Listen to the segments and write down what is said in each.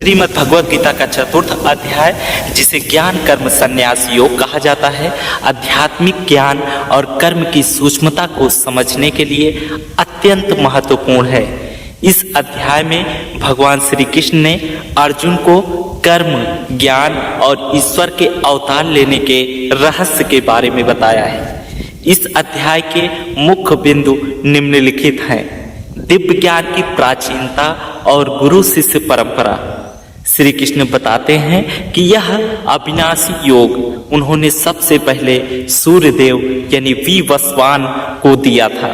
श्रीमद् भगवद गीता का चतुर्थ अध्याय, जिसे ज्ञान कर्म संन्यास योग कहा जाता है, आध्यात्मिक ज्ञान और कर्म की सूक्ष्मता को समझने के लिए अत्यंत महत्वपूर्ण है। इस अध्याय में भगवान श्री कृष्ण ने अर्जुन को कर्म, ज्ञान और ईश्वर के अवतार लेने के रहस्य के बारे में बताया है। इस अध्याय के मुख्य बिंदु निम्नलिखित हैं। दिव्य ज्ञान की प्राचीनता और गुरु शिष्य परंपरा। श्री कृष्ण बताते हैं कि यह अविनाशी योग उन्होंने सबसे पहले सूर्यदेव यानी विवस्वान को दिया था।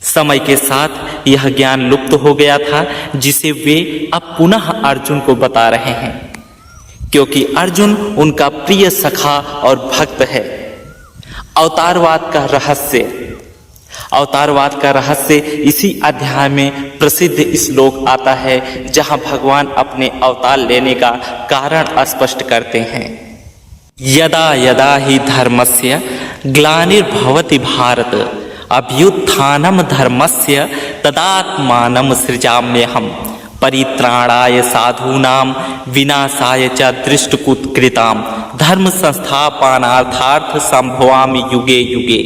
समय के साथ यह ज्ञान लुप्त हो गया था, जिसे वे अब पुनः अर्जुन को बता रहे हैं, क्योंकि अर्जुन उनका प्रिय सखा और भक्त है। अवतारवाद का रहस्य इसी अध्याय में प्रसिद्ध श्लोक आता है, जहां भगवान अपने अवतार लेने का कारण स्पष्ट करते हैं। यदा यदा हि धर्मस्य ग्लानिर्भवति भारत अभ्युत्थानम धर्मस्य तदात्मानं सृजाम्यहम् परित्राणाय साधूनां विनाशाय च दृष्टकृताम् धर्म संस्थापनार्थार्थ संभवामि युगे युगे।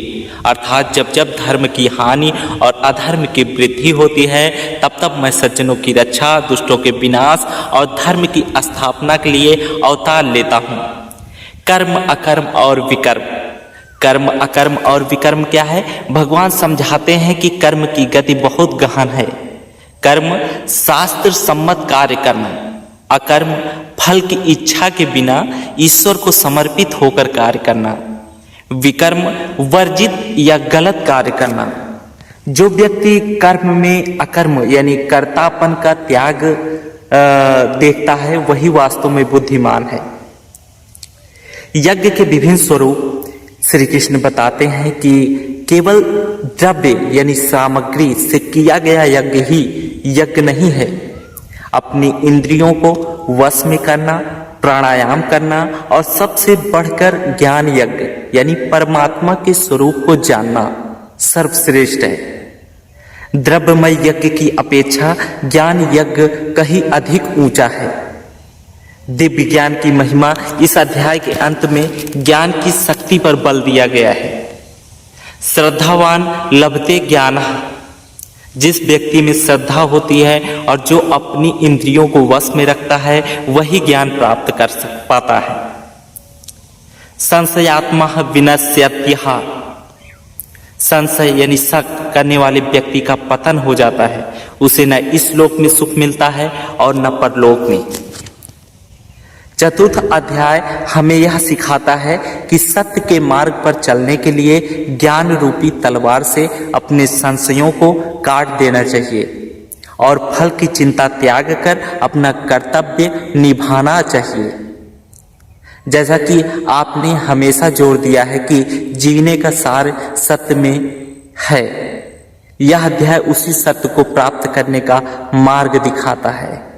अर्थात जब जब धर्म की हानि और अधर्म की वृद्धि होती है, तब तब मैं सज्जनों की रक्षा, दुष्टों के विनाश और धर्म की स्थापना के लिए अवतार लेता हूँ। कर्म, अकर्म और विकर्म। कर्म, अकर्म और विकर्म क्या है? भगवान समझाते हैं कि कर्म की गति बहुत गहन है। कर्म शास्त्र सम्मत कार्य करना, अकर्म फल की इच्छा के बिना ईश्वर को समर्पित होकर कार्य करना, विकर्म वर्जित या गलत कार्य करना। जो व्यक्ति कर्म में अकर्म यानी कर्तापन का त्याग देखता है, वही वास्तव में बुद्धिमान है। यज्ञ के विभिन्न स्वरूप श्री कृष्ण बताते हैं कि केवल द्रव्य यानी सामग्री से किया गया यज्ञ ही यज्ञ नहीं है। अपनी इंद्रियों को वश में करना, प्राणायाम करना और सबसे बढ़कर ज्ञान यज्ञ यानी परमात्मा के स्वरूप को जानना सर्वश्रेष्ठ है। द्रव्यमय यज्ञ की अपेक्षा ज्ञान यज्ञ कहीं अधिक ऊंचा है। दिव्य ज्ञान की महिमा इस अध्याय के अंत में ज्ञान की शक्ति पर बल दिया गया है। श्रद्धावान लभते ज्ञान। जिस व्यक्ति में श्रद्धा होती है और जो अपनी इंद्रियों को वश में रखता है, वही ज्ञान प्राप्त कर पाता है। संशयात्मा विनश्यत्यः। संशय यानी शक करने वाले व्यक्ति का पतन हो जाता है। उसे न इस लोक में सुख मिलता है और न परलोक में। चतुर्थ अध्याय हमें यह सिखाता है कि सत्य के मार्ग पर चलने के लिए ज्ञान रूपी तलवार से अपने संशयों को काट देना चाहिए और फल की चिंता त्याग कर अपना कर्तव्य निभाना चाहिए। जैसा कि आपने हमेशा जोर दिया है कि जीने का सार सत्य में है, यह अध्याय उसी सत्य को प्राप्त करने का मार्ग दिखाता है।